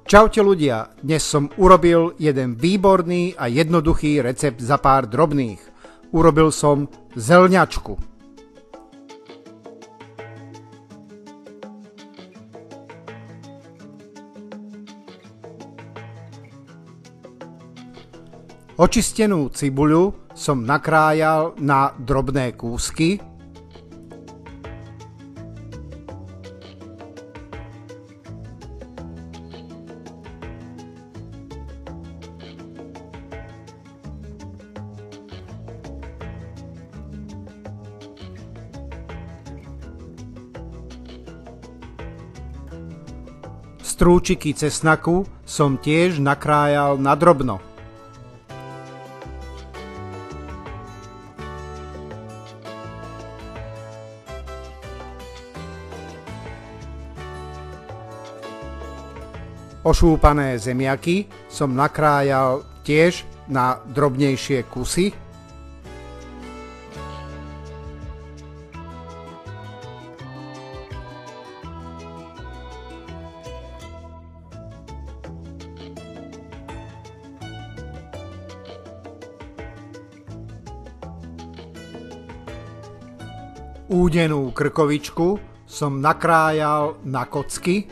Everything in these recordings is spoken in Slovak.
Čaute ľudia, dnes som urobil jeden výborný a jednoduchý recept za pár drobných. Urobil som zeľňačku. Očistenú cibuľu som nakrájal na drobné kúsky. Strúčiky cesnaku som tiež nakrájal na drobno. Ošúpané zemiaky som nakrájal tiež na drobnejšie kusy. Údenú krkovičku som nakrájal na kocky.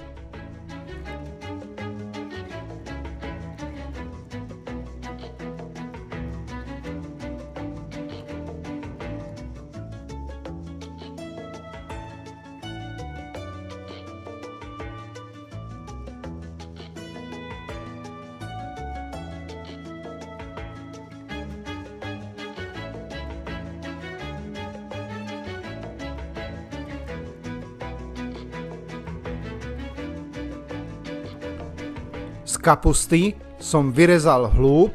Z kapusty som vyrezal hĺb.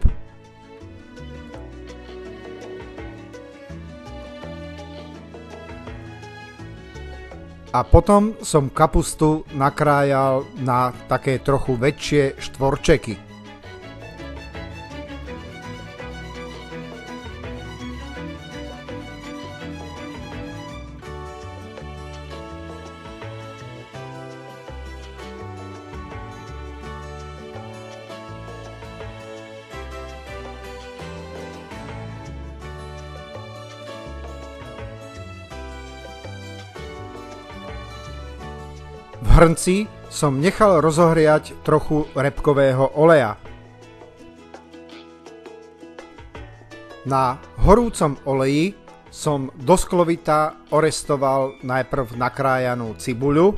A potom som kapustu nakrájal na také trochu väčšie štvorčeky. V hrnci som nechal rozohriať trochu repkového oleja. Na horúcom oleji som do sklovita orestoval najprv nakrájanú cibuľu,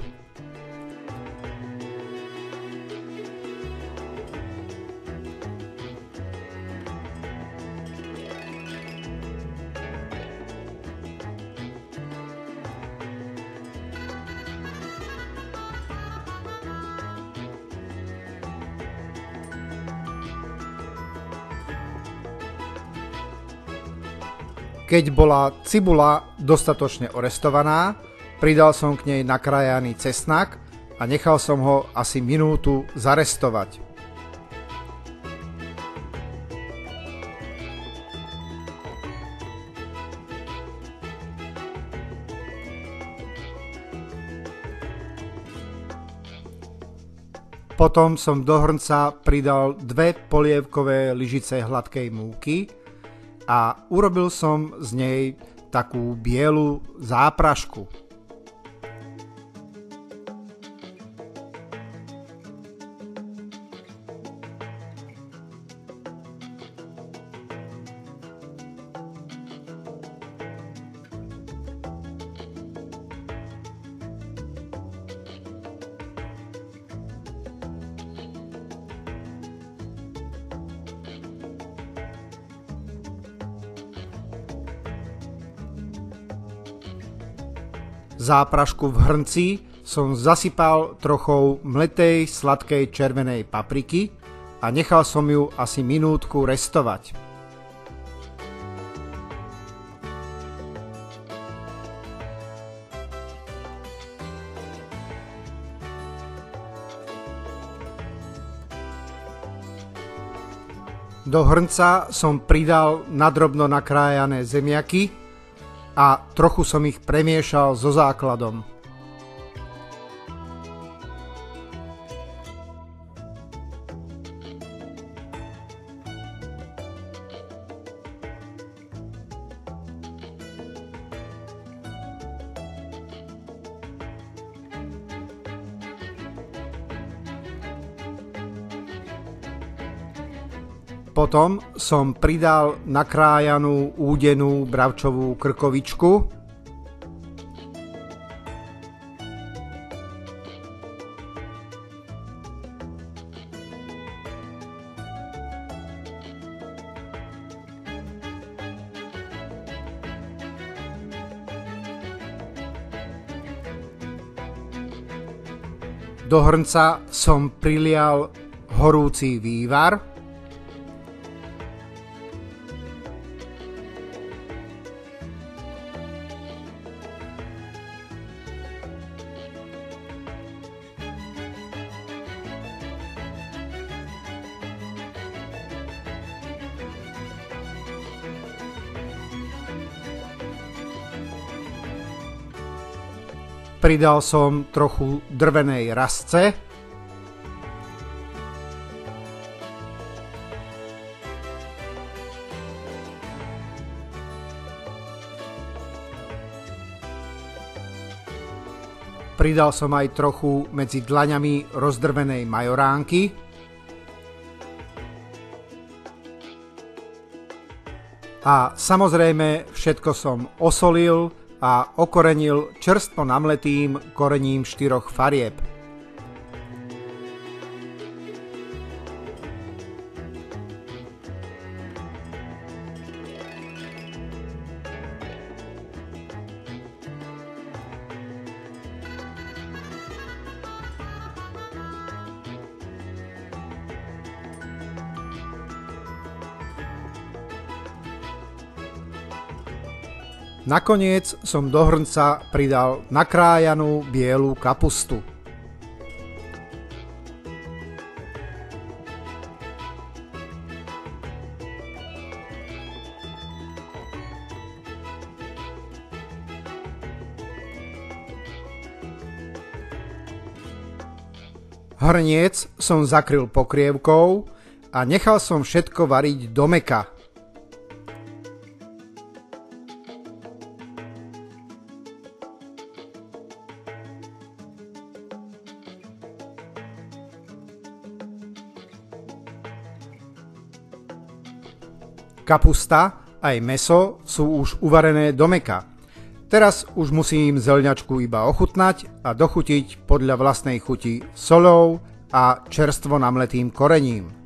keď bola cibuľa dostatočne orestovaná, pridal som k nej nakrájaný cesnak a nechal som ho asi minútu zarestovať. Potom som do hrnca pridal 2 polievkové lyžice hladkej múky a urobil som z nej takú bielu záprašku. Záprašku v hrnci som zasypal trochou mletej sladkej červenej papriky a nechal som ju asi minútku restovať. Do hrnca som pridal nadrobno nakrájané zemiaky a trochu som ich premiešal so základom. Potom som pridal nakrájanú údenú bravčovú krkovičku, do hrnca som prilial horúci vývar, pridal som trochu drvenej rasce, pridal som aj trochu medzi dlaňami rozdrvenej majoránky a samozrejme všetko som osolil a okorenil čerstvo namletým korením 4 farieb. Nakoniec som do hrnca pridal nakrájanú bielu kapustu. Hrniec som zakryl pokrievkou a nechal som všetko variť do mäka. Kapusta aj mäso sú už uvarené do mäka. Teraz už musím zeľňačku iba ochutnať a dochutiť podľa vlastnej chuti soľou a čerstvo namletým korením.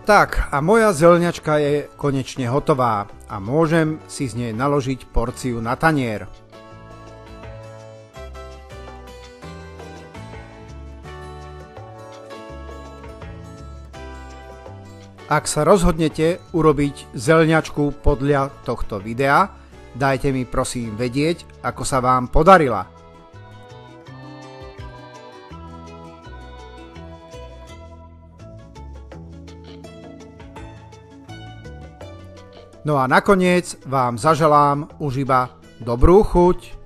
Tak, a moja zeľňačka je konečne hotová a môžem si z nej naložiť porciu na tanier. Ak sa rozhodnete urobiť zeľňačku podľa tohto videa, dajte mi prosím vedieť, ako sa vám podarila. No a nakoniec vám zaželám už iba dobrú chuť.